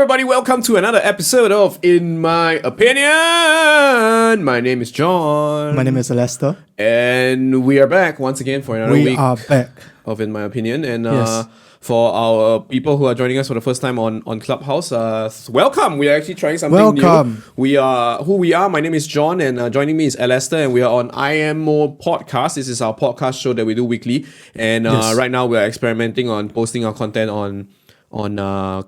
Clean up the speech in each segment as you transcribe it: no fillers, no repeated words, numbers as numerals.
everybody. Welcome to another episode of In My Opinion. My name is John. My name is Lester. And we are back once again for another week. We are back. Of In My Opinion. And Yes. for our people who are joining us for the first time on Clubhouse, welcome. We are actually trying something Welcome. new. We are who we are. My name is John, and joining me is Lester, and we are on IMO podcast. This is our podcast show that we do weekly. And Yes. right now we are experimenting on posting our content on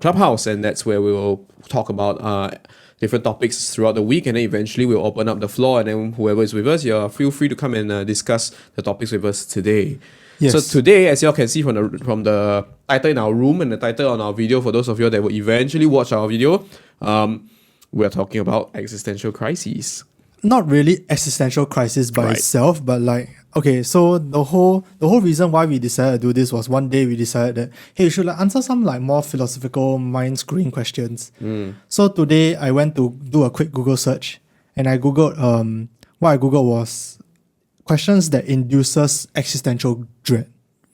Clubhouse, and that's where we will talk about different topics throughout the week, and then eventually we'll open up the floor, and then whoever is with us, feel free to come and discuss the topics with us today. Yes. So today, as y'all can see from the title in our room and the title on our video, for those of you that will eventually watch our video, we're talking about existential crises. Not really existential crisis by Right. itself, but so the whole reason why we decided to do this was one day we decided that, hey, we should answer some more philosophical mind-screwing questions. So today I went to do a quick Google search, and I googled what I googled was questions that induces existential dread.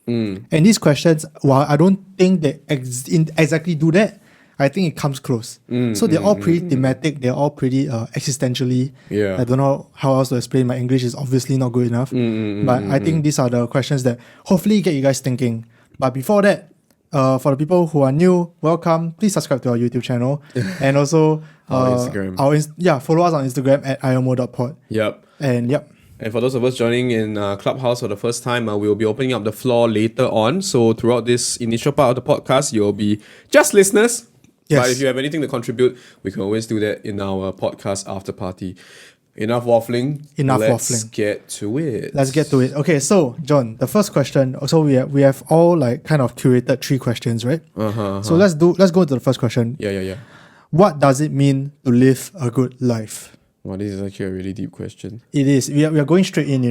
And these questions, while I don't think they exactly do that, I think it comes close. So they're all pretty thematic. They're all pretty existentially. Yeah. I don't know how else to explain. My English is obviously not good enough. But I think these are the questions that hopefully get you guys thinking. But before that, for the people who are new, welcome. Please subscribe to our YouTube channel. And also Our Instagram. Follow us on Instagram at imo.pod. Yep. And yep. And for those of us joining in Clubhouse for the first time, we will be opening up the floor later on. So throughout this initial part of the podcast, you'll be just listeners. Yes. But if you have anything to contribute, we can always do that in our podcast after party. Enough waffling. Let's get to it. Let's get to it. Okay, so John, the first question. So we have all kind of curated 3 questions, right? So let's go to the first question. Yeah. What does it mean to live a good life? Well, this is actually a really deep question. It is. We are going straight in.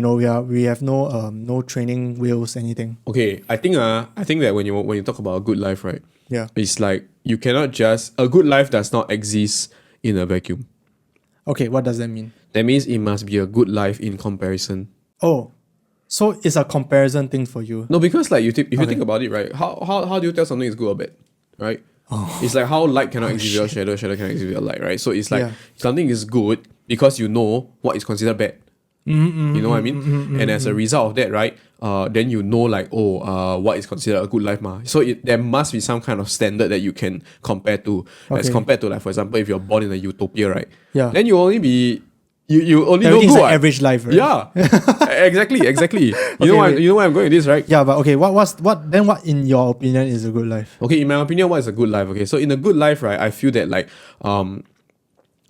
We have no training wheels, anything. Okay, I think that when you talk about a good life, right? Yeah. It's like you cannot just a good life does not exist in a vacuum. Okay, what does that mean? That means it must be a good life in comparison. Oh, so it's a comparison thing for you. No, because if you think about it, right? How do you tell something is good or bad, right? Oh. It's like how light cannot exhibit a shadow cannot exhibit a light, right? So it's like Yeah. something is good because you know what is considered bad. You know what I mean? And as a result of that, right, then you know what is considered a good life, ma. So there must be some kind of standard that you can compare to. As Okay. compared to, for example, if you're born in a utopia, right? Yeah. Then you only be you only know Everything's good. like average life, right? Yeah. Exactly. You wait. know where I'm going with this, right? Yeah, but okay, what in your opinion is a good life? Okay, in my opinion, what is a good life? Okay, so in a good life, right, I feel that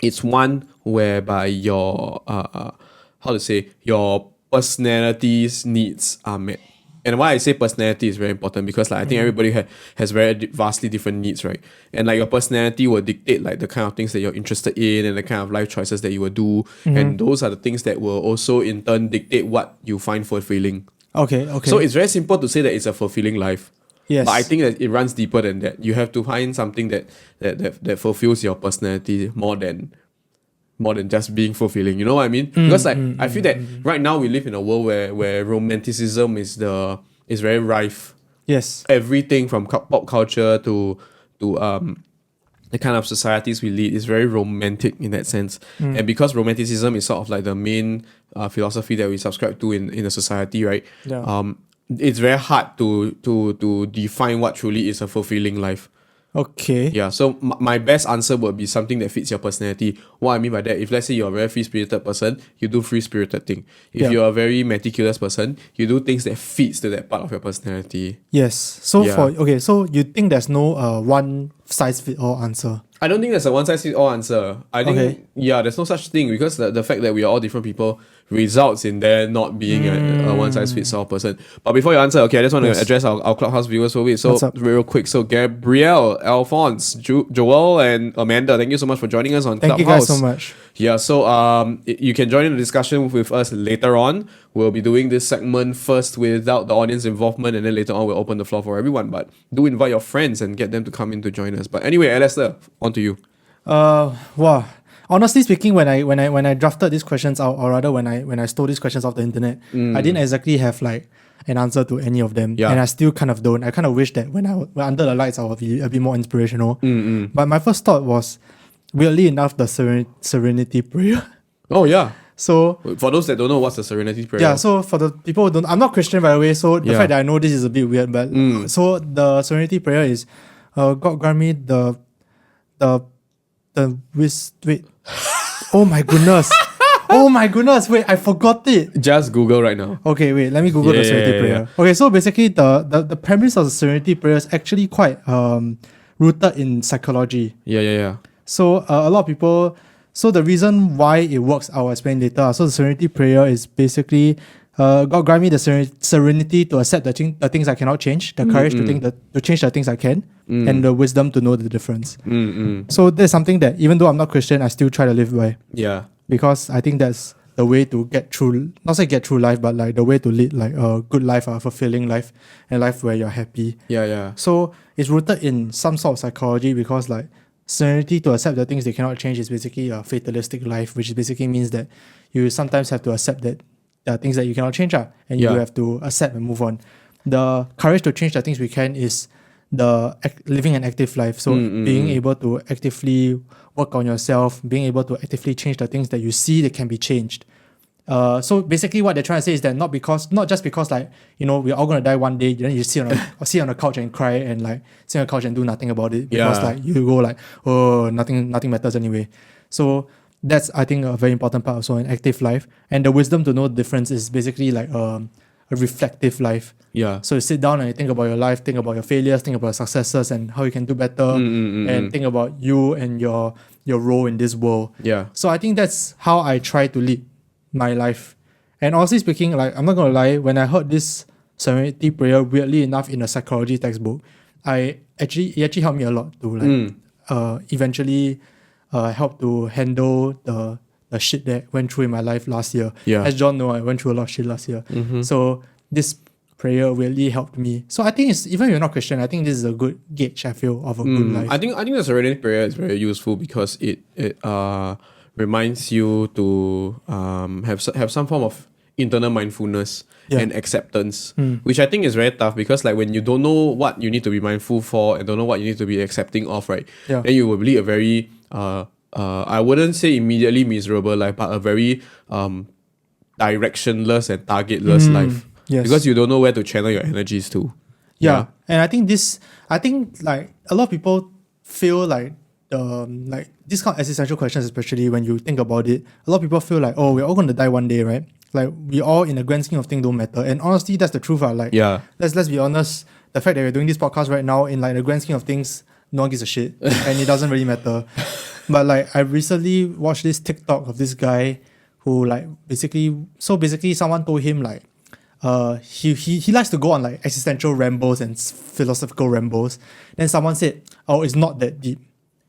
it's one whereby your your personality's needs are met. And why I say personality is very important because I think everybody has very vastly different needs, right? And your personality will dictate the kind of things that you're interested in and the kind of life choices that you will do. And those are the things that will also in turn dictate what you find fulfilling. Okay. So it's very simple to say that it's a fulfilling life. Yes. But I think that it runs deeper than that. You have to find something that fulfills your personality more than just being fulfilling. You know what I mean? Because I feel that right now we live in a world where romanticism is very rife. Yes. Everything from pop culture to the kind of societies we lead is very romantic in that sense. And because romanticism is sort of the main philosophy that we subscribe to in a society, right? Yeah. It's very hard to define what truly is a fulfilling life. Okay. Yeah, so my best answer would be something that fits your personality. What I mean by that, if let's say you're a very free-spirited person, you do free-spirited thing. If you're a very meticulous person, you do things that fits to that part of your personality. Yes. So Yeah. so you think there's no one size fit all answer? I don't think there's a one-size-fits-all answer. I think, there's no such thing because the fact that we are all different people results in there not being a one-size-fits-all person. But before you answer, okay, I just want to address our Clubhouse viewers for it. So What's up? real quick, so Gabrielle, Alphonse, Joel, and Amanda, thank you so much for joining us on Thank Clubhouse. you guys so much. Yeah, so you can join in the discussion with us later on. We'll be doing this segment first without the audience involvement, and then later on we'll open the floor for everyone. But do invite your friends and get them to come in to join us. But anyway, Alistair, on to you. Wow. honestly speaking, when I drafted these questions out, or rather when I stole these questions off the internet, I didn't exactly have like an answer to any of them, Yeah. and I still kind of don't. I kind of wish that when under the lights, I would be a bit more inspirational. But my first thought was, weirdly enough, the serenity prayer. Oh yeah. So For those that don't know, what's the Serenity Prayer? yeah, so for the people who don't, I'm not Christian by the way, so the Yeah. fact that I know this is a bit weird, but so the serenity prayer is, God grant me the wait, oh my goodness, oh my goodness, wait, I forgot it. Just Google right now. Okay, wait, let me Google the serenity Yeah. prayer. Okay, so basically the premise of the serenity prayer is actually quite rooted in psychology. Yeah. So a lot of people. So the reason why it works, I'll explain later. So the serenity prayer is basically, God grant me the serenity to accept the things I cannot change, the courage to change the things I can, and the wisdom to know the difference. So there's something that even though I'm not Christian, I still try to live by, Yeah. because I think that's the way to get through, not say get through life, but like the way to lead like a good life, a fulfilling life, and life where you're happy. Yeah. So it's rooted in some sort of psychology, because like serenity to accept the things they cannot change is basically a fatalistic life, which basically means that you sometimes have to accept that there are things that you cannot change, and you have to accept and move on. The courage to change the things we can is living an active life. So being able to actively work on yourself, being able to actively change the things that you see that can be changed. So basically what they're trying to say is that not just because like, you know, we're all gonna die one day, then you sit on the couch and cry, and like sit on the couch and do nothing about it, because like you go like, oh, nothing matters anyway. So that's, I think, a very important part also in active life. And the wisdom to know the difference is basically like a reflective life. Yeah. So you sit down and you think about your life, think about your failures, think about your successes and how you can do better, and think about you and your role in this world. Yeah. So I think that's how I try to lead my life. And honestly speaking, like, I'm not gonna lie, when I heard this serenity prayer, weirdly enough, in a psychology textbook, it actually helped me a lot to like eventually help to handle the shit that went through in my life last year. Yeah. As John know, I went through a lot of shit last year. So this prayer really helped me. So I think even if you're not Christian, I think this is a good gauge, I feel, of a good life. I think the Serenity Prayer is very useful because it reminds you to have some form of internal mindfulness and acceptance, which I think is very tough, because like when you don't know what you need to be mindful for and don't know what you need to be accepting of, right? Yeah. Then you will lead a very I wouldn't say immediately miserable life, but a very directionless and targetless life. Yes. Because you don't know where to channel your energies to. Yeah. And I think like a lot of people feel like this kind of existential questions, especially when you think about it, a lot of people feel like, oh, we're all gonna die one day, right? Like we all, in the grand scheme of things, don't matter. And honestly, that's the truth. Like, let's be honest, the fact that we're doing this podcast right now, in like the grand scheme of things, no one gives a shit, and it doesn't really matter. But like, I recently watched this TikTok of this guy who like basically someone told him like, he likes to go on like existential rambles and philosophical rambles. Then someone said, oh, it's not that deep.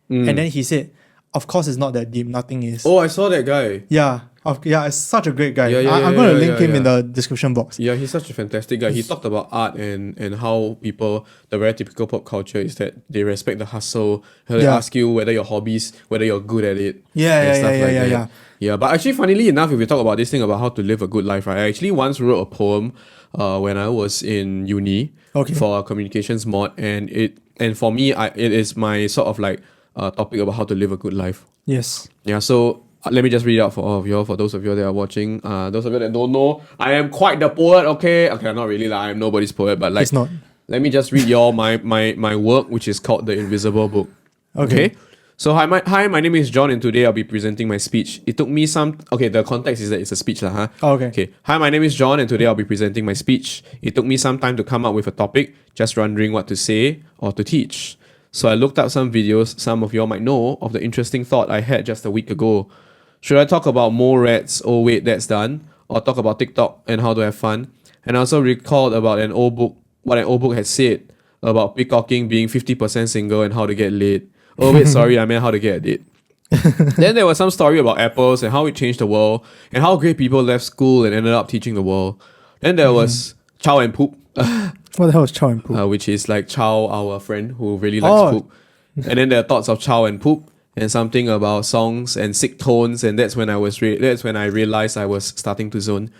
And then he said, of course it's not that deep, nothing is. Oh, I saw that guy. Yeah, it's such a great guy. I'm Yeah, going to link him in the description box. Yeah, he's such a fantastic guy. He talked about art and how people, the very typical pop culture is that they respect the hustle. They ask you whether your hobbies, whether you're good at it. Yeah, but actually, funnily enough, if we talk about this thing about how to live a good life, right? I actually once wrote a poem when I was in uni for a communications mod, and for me, it is my sort of like topic about how to live a good life. Yes. Yeah, so let me just read it out for all of you, for those of you that are watching. Those of you that don't know, I am quite the poet, okay? Okay, not really, like, I am nobody's poet, but like, It's not. let me just read y'all my work, which is called The Invisible Book. Okay? So hi, my name is John, and today I'll be presenting my speech. It took me the context is that it's a speech lah, huh? Okay. Hi, my name is John, and today I'll be presenting my speech. It took me some time to come up with a topic, just wondering what to say or to teach. So I looked up some videos some of y'all might know of the interesting thought I had just a week ago. Should I talk about mole rats? Oh wait, that's done. Or talk about TikTok and how to have fun? And I also recalled about what an old book had said about peacocking being 50% single and how to get laid. Oh wait, sorry, I meant how to get a date. Then there was some story about apples and how it changed the world, and how great people left school and ended up teaching the world. Then there was Chow and Poop. What the hell is Chow and Poop? Which is like Chow, our friend who really likes poop. And then there are thoughts of Chow and Poop. and something about songs and sick tones, and that's when I realized I was starting to zone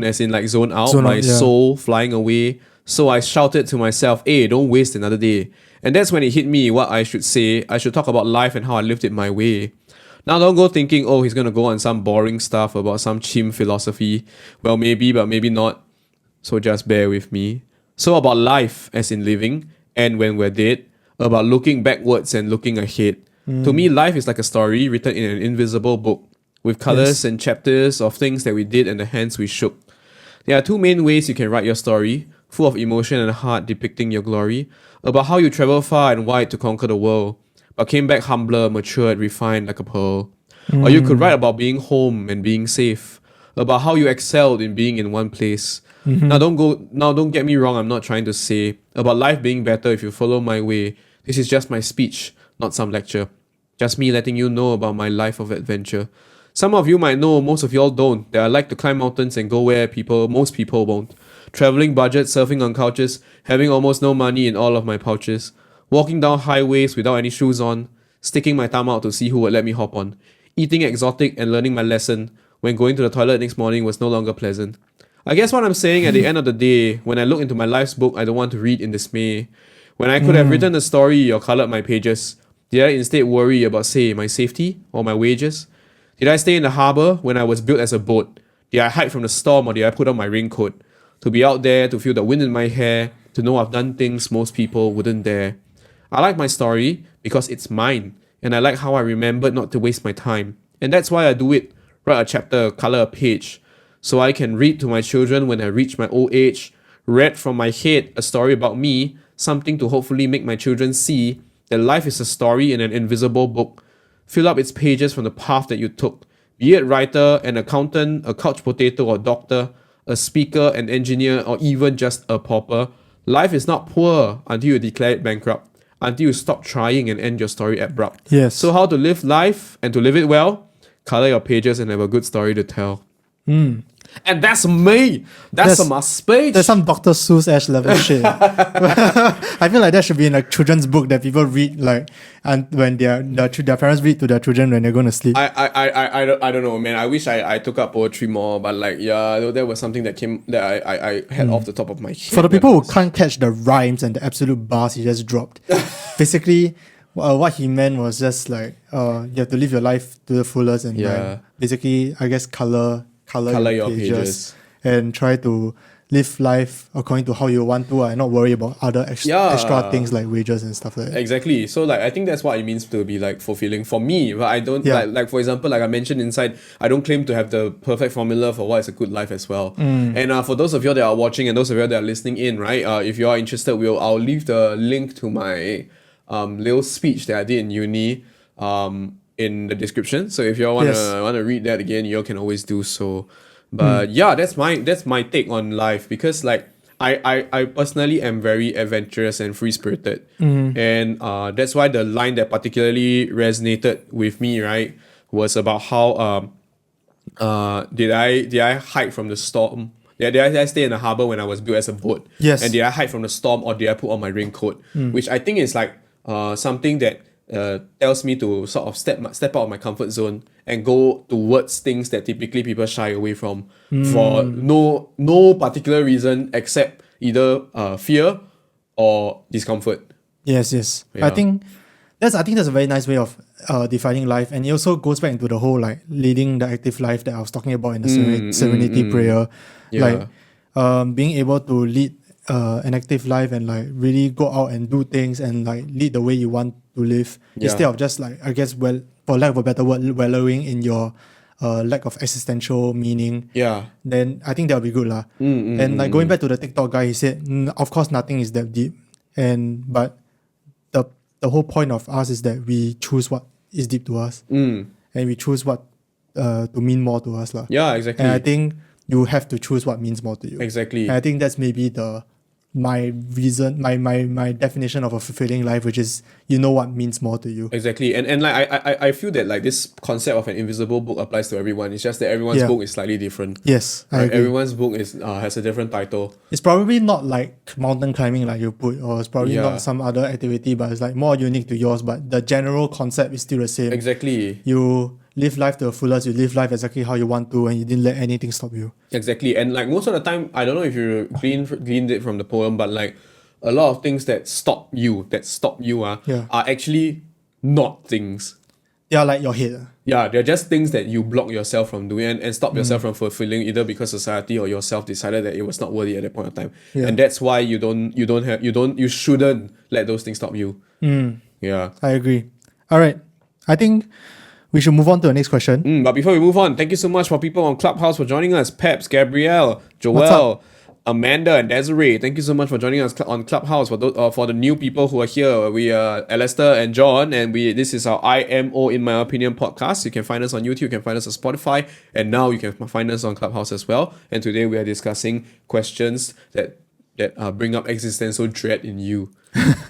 as in like zone out, my soul flying away. So I shouted to myself, "Hey, don't waste another day." And that's when it hit me what I should say. I should talk about life and how I lived it my way. Now don't go thinking, oh, he's gonna go on some boring stuff about some chim philosophy. Well, maybe, but maybe not. So just bear with me. So about life as in living, and when we're dead, about looking backwards and looking ahead. To me, life is like a story written in an invisible book, with colors and chapters of things that we did and the hands we shook. There are two main ways you can write your story, full of emotion and heart depicting your glory, about how you travel far and wide to conquer the world, but came back humbler, matured, refined like a pearl. Or you could write about being home and being safe, about how you excelled in being in one place. Now don't get me wrong, I'm not trying to say about life being better if you follow my way. This is just my speech, not some lecture. Just me letting you know about my life of adventure. Some of you might know, most of y'all don't, that I like to climb mountains and go where most people won't. Traveling budget, surfing on couches, having almost no money in all of my pouches. Walking down highways without any shoes on, sticking my thumb out to see who would let me hop on. Eating exotic and learning my lesson when going to the toilet next morning was no longer pleasant. I guess what I'm saying at the end of the day, when I look into my life's book, I don't want to read in dismay. When I could have written a story or colored my pages, did I instead worry about, say, my safety or my wages? Did I stay in the harbour when I was built as a boat? Did I hide from the storm or did I put on my raincoat? To be out there, to feel the wind in my hair, to know I've done things most people wouldn't dare. I like my story because it's mine, and I like how I remembered not to waste my time. And that's why I do it. Write a chapter, color a page, so I can read to my children when I reach my old age. Read from my head a story about me, something to hopefully make my children see that life is a story in an invisible book. Fill up its pages from the path that you took. Be it writer, an accountant, a couch potato or doctor, a speaker, an engineer, or even just a pauper. Life is not poor until you declare it bankrupt, until you stop trying and end your story abrupt. Yes. So how to live life and to live it well? Color your pages and have a good story to tell. And that's me. That's my speech. There's some Dr. Seuss-ash level shit. I feel like that should be in a children's book that people read, like, and when their parents read to their children when they're going to sleep. I don't know, man. I wish I took up poetry more, but like, yeah, that was something that I had off the top of my head. For the people who can't catch the rhymes and the absolute bars he just dropped, basically, what he meant was just like, you have to live your life to the fullest and like, basically, I guess, color your pages and try to live life according to how you want to and not worry about other extra things like wages and stuff like that. Exactly. So like I think that's what it means to be like fulfilling for me. But I don't like for example, like I mentioned inside, I don't claim to have the perfect formula for what is a good life as well. And for those of you that are watching and those of you that are listening in, right? If you are interested, I'll leave the link to my little speech that I did in uni in the description. So if you all wanna read that again, you all can always do so. But that's my take on life, because like I personally am very adventurous and free spirited, and that's why the line that particularly resonated with me, right, was about how did I hide from the storm? Did I stay in the harbour when I was built as a boat? Yes. And did I hide from the storm or did I put on my raincoat? Which I think is like something that tells me to sort of step out of my comfort zone and go towards things that typically people shy away from for no particular reason except either fear or discomfort. Yes. Yeah. I think that's a very nice way of defining life, and it also goes back into the whole like leading the active life that I was talking about in the serenity prayer. Yeah. Like being able to lead an active life and like really go out and do things and like lead the way you want to live instead of just like, I guess, well, for lack of a better word, wallowing in your lack of existential meaning. Yeah. Then I think that'll be good lah. And like going back to the TikTok guy, he said, of course nothing is that deep, but the whole point of us is that we choose what is deep to us, and we choose what to mean more to us lah. Yeah, exactly. And I think you have to choose what means more to you. Exactly. And I think that's maybe the my reason, my definition of a fulfilling life, which is you know what means more to you. Exactly. And like I feel that like this concept of an invisible book applies to everyone. It's just that everyone's Yeah. book is slightly different. Yes, I Right? agree. Everyone's book is has a different title. It's probably not like mountain climbing like you put, or it's probably Yeah. not some other activity, but it's like more unique to yours. But the general concept is still the same. Exactly. You live life to the fullest. You live life exactly how you want to, and you didn't let anything stop you. Exactly. And like most of the time, I don't know if you gleaned it from the poem, but like a lot of things that stop you Yeah. are actually not things. They are like your head. Yeah, they're just things that you block yourself from doing and stop yourself from fulfilling, either because society or yourself decided that it was not worthy at that point of time. Yeah. And that's why you shouldn't let those things stop you. Yeah. I agree. All right. I think we should move on to the next question. But before we move on, thank you so much for people on Clubhouse for joining us. Peps, Gabrielle, What's Joelle, Amanda, and Desiree. Thank you so much for joining us on Clubhouse. For the new people who are here, we are Alistair and John, and this is our IMO in my opinion podcast. You can find us on YouTube, you can find us on Spotify, and now you can find us on Clubhouse as well. And today we are discussing questions that bring up existential dread in you.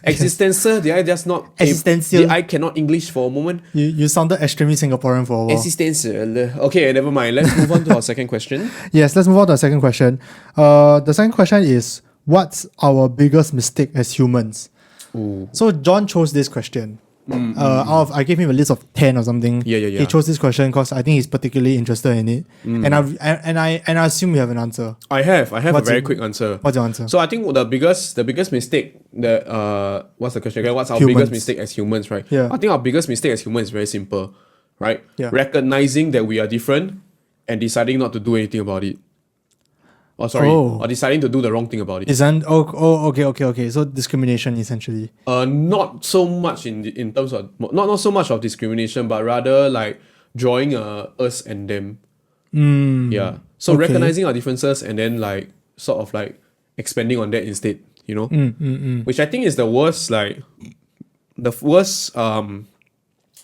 Existential? Did I just not? Existential. Did I cannot English for a moment? You sounded extremely Singaporean for a while. Existential. Okay, never mind. Let's move on to our second question. Yes, let's move on to the second question. The second question is, what's our biggest mistake as humans? Ooh. So John chose this question. I gave him a list of 10 or something. Yeah. He chose this question because I think he's particularly interested in it. And I assume you have an answer. I have a What's very it? quick answer. What's your answer? So I think the biggest mistake that what's the question again? What's our Humans. biggest mistake as humans, right? Yeah. I think our biggest mistake as humans is very simple, right? Yeah. Recognizing that we are different and deciding not to do anything about it. Or deciding to do the wrong thing about it. Okay. So discrimination essentially. Not so much in terms of not so much of discrimination, but rather like drawing us and them. Yeah. So Okay. recognizing our differences and then like sort of like expanding on that instead, you know? Which I think is the worst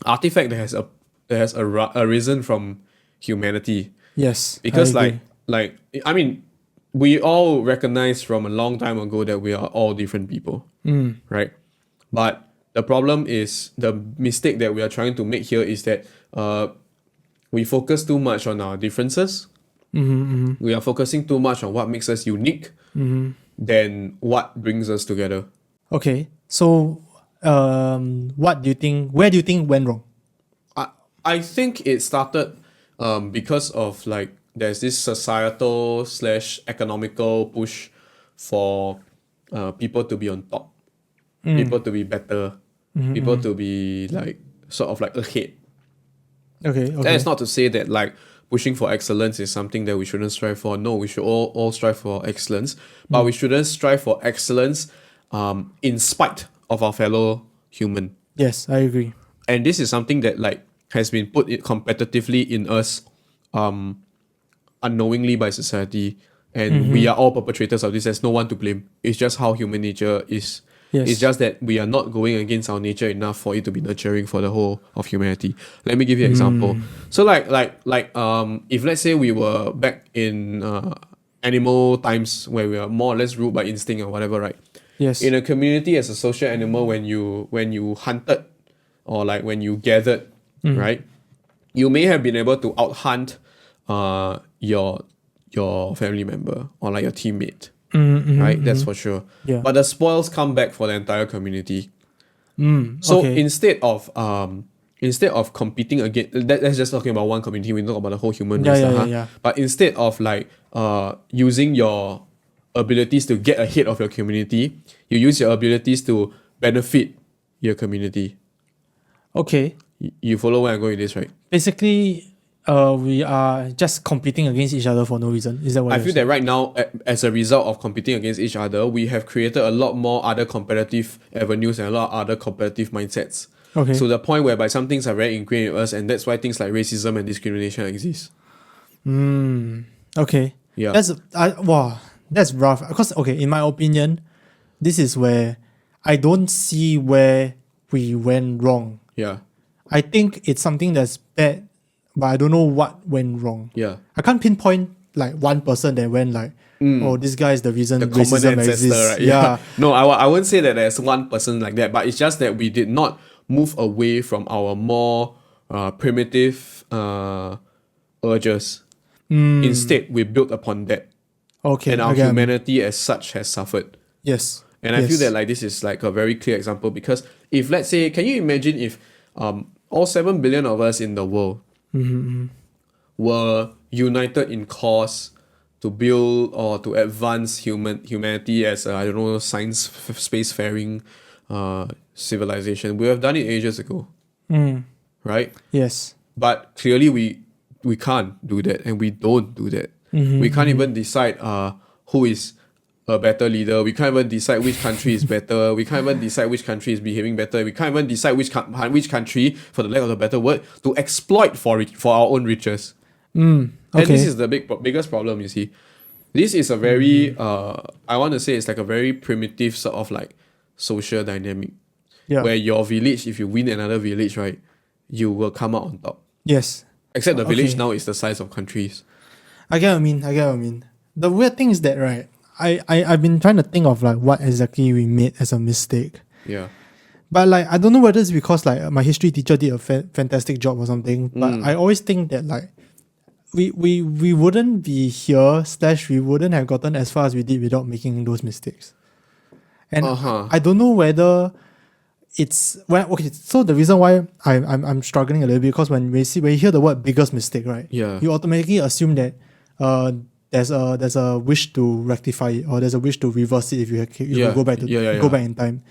artifact that has arisen from humanity. Yes. Because I agree. I mean, we all recognize from a long time ago that we are all different people, right? But the problem is, the mistake that we are trying to make here is that we focus too much on our differences. We are focusing too much on what makes us unique than what brings us together. Okay. So what do you think? Where do you think went wrong? I think it started because of like there's this societal / economical push for people to be on top, people to be better, people to be like sort of like ahead. Okay. That is not to say that like pushing for excellence is something that we shouldn't strive for. No, we should all strive for excellence, but we shouldn't strive for excellence in spite of our fellow human. Yes, I agree. And this is something that like has been put competitively in us unknowingly by society, and we are all perpetrators of this. There's no one to blame. It's just how human nature is. Yes. It's just that we are not going against our nature enough for it to be nurturing for the whole of humanity. Let me give you an example. So if let's say we were back in animal times where we are more or less ruled by instinct or whatever, right? Yes. In a community, as a social animal, when you hunted or like when you gathered, right, you may have been able to out-hunt your family member or like your teammate, right? That's for sure. Yeah. But the spoils come back for the entire community. So Okay. instead of competing against, that's just talking about one community. We talk about the whole human Yeah, race, yeah, yeah. But instead of like using your abilities to get ahead of your community, you use your abilities to benefit your community. Okay. You follow where I'm going with this, right? Basically, we are just competing against each other for no reason. Is that what I you're feel saying? that right now, as a result of competing against each other, we have created a lot more other competitive avenues and a lot of other competitive mindsets. Okay. To the point whereby some things are very ingrained in us, and that's why things like racism and discrimination exist. Okay. Yeah. That's rough. Because in my opinion, this is where I don't see where we went wrong. Yeah. I think it's something that's bad, but I don't know what went wrong. Yeah. I can't pinpoint like one person that went like oh, this guy is the reason The common racism ancestor, exists. right? Yeah. No, I wouldn't say that there's one person like that, but it's just that we did not move away from our more primitive urges. Instead, we built upon that. Okay. And our okay, humanity as such has suffered. yes. And I feel that like this is like a very clear example, because if, let's say, can you imagine if all 7 billion of us in the world were united in cause to build or to advance humanity as I don't know, science spacefaring civilization? We have done it ages ago, right? Yes. But clearly we can't do that, and we don't do that. We can't even decide who is a better leader. We can't even decide which country is better. We can't even decide which country is behaving better. We can't even decide which country, for the lack of a better word, to exploit for our own riches. And this is the biggest problem, you see. This is a very I want to say it's like a very primitive sort of like social dynamic, where your village, if you win another village, right, you will come out on top. Yes. Except the village now is the size of countries. I get what I mean. The weird thing is that, right, I've been trying to think of like what exactly we made as a mistake. Yeah. But like I don't know whether it's because like my history teacher did a fantastic job or something. But I always think that like we wouldn't be here / we wouldn't have gotten as far as we did without making those mistakes. And I don't know whether it's so the reason why I'm struggling a little bit, because when you hear the word biggest mistake, right? Yeah. You automatically assume that there's a wish to rectify it, or there's a wish to reverse it if you go back in time.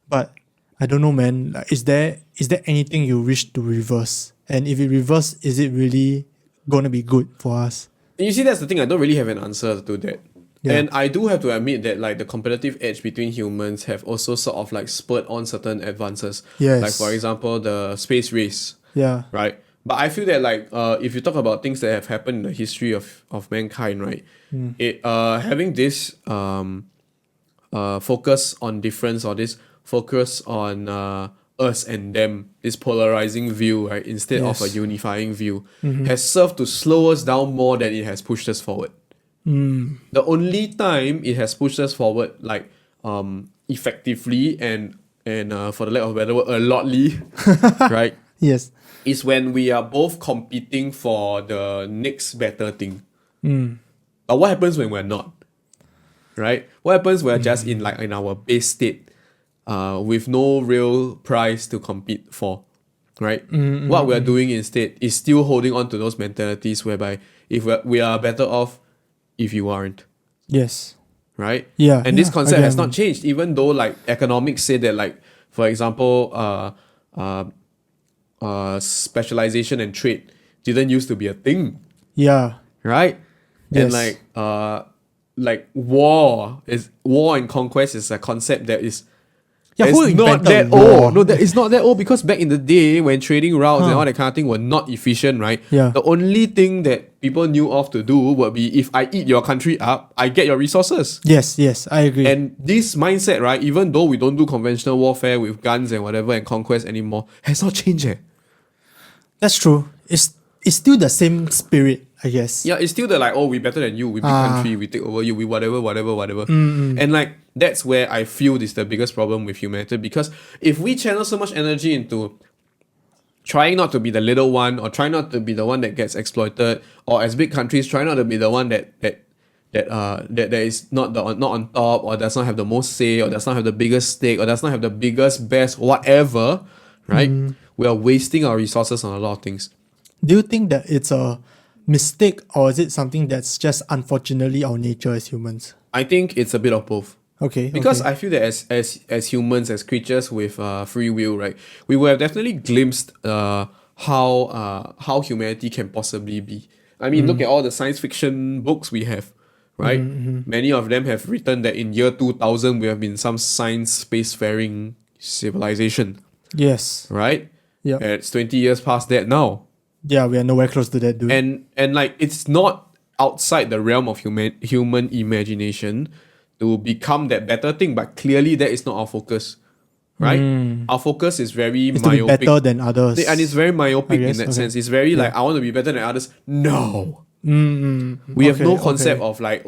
But I don't know, man. Like, is there anything you wish to reverse? And if it reverse, is it really gonna be good for us? You see, that's the thing. I don't really have an answer to that. Yeah. And I do have to admit that like the competitive edge between humans have also sort of like spurred on certain advances. Yes. Like for example, the space race. Yeah. Right. But I feel that like if you talk about things that have happened in the history of mankind, right? It having this focus on difference, or this focus on us and them, this polarizing view, right, instead of a unifying view, has served to slow us down more than it has pushed us forward. The only time it has pushed us forward, like effectively and for the lack of a better word, a lotly, right? Yes. Is when we are both competing for the next better thing. But what happens when we're not? Right? What happens when we're just in our base state, with no real prize to compete for? Right? What we're doing instead is still holding on to those mentalities whereby if we are better off if you aren't. Yes. Right? Yeah. And this concept has not changed, even though like economics say that, like, for example, specialization and trade didn't used to be a thing. Yeah. Right? Yes. And like war and conquest is a concept that is who not invented that war? old. No, that is not that old, because back in the day when trading routes and all that kind of thing were not efficient, right? Yeah. The only thing that people knew of to do would be, if I eat your country up, I get your resources. Yes, I agree. And this mindset, right, even though we don't do conventional warfare with guns and whatever and conquest anymore, has not changed. That's true. It's still the same spirit, I guess. Yeah, it's still the like, oh, we better than you, we big country, we take over you, we whatever. And like, that's where I feel is the biggest problem with humanity, because if we channel so much energy into trying not to be the little one, or trying not to be the one that gets exploited, or as big countries try not to be the one that is not on top, or does not have the most say, or does not have the biggest stake, or does not have the biggest, best, whatever, right? We are wasting our resources on a lot of things. Do you think that it's a mistake, or is it something that's just unfortunately our nature as humans? I think it's a bit of both. Okay. Because I feel that as humans, as creatures with free will, right, we would have definitely glimpsed how humanity can possibly be. I mean, look at all the science fiction books we have, right? Many of them have written that in year 2000 we have been some science spacefaring civilization. Yes. Right? Yeah. It's 20 years past that now. Yeah, we are nowhere close to that, dude. And like, it's not outside the realm of human imagination to become that better thing, but clearly that is not our focus, right? Our focus is very it's myopic. to be better than others. And it's very myopic in that okay. sense. It's very like, I want to be better than others. No. We have no concept of like,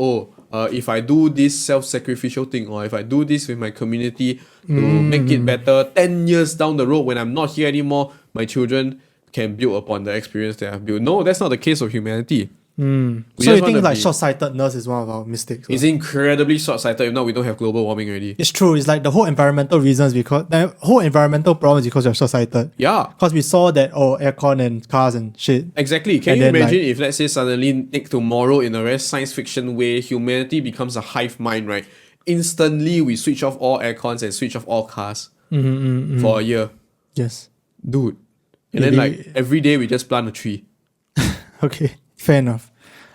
if I do this self-sacrificial thing, or if I do this with my community to make it better, 10 years down the road when I'm not here anymore, my children can build upon the experience that I've built. No, that's not the case of humanity. So you just think wanna like be- short-sightedness is one of our mistakes? It's incredibly short-sighted. If not, we don't have global warming already. It's true. It's like the whole environmental reasons because the whole environmental problem is because you're short-sighted. Yeah. Because we saw that aircon and cars and shit. Exactly. Can And you then, imagine like- if, let's say, suddenly, tomorrow, in a very science fiction way, humanity becomes a hive mind, right? Instantly, we switch off all aircons and switch off all cars for a year. Yes. Dude. And then, Maybe- like, every day we just plant a tree. Okay. Fair enough.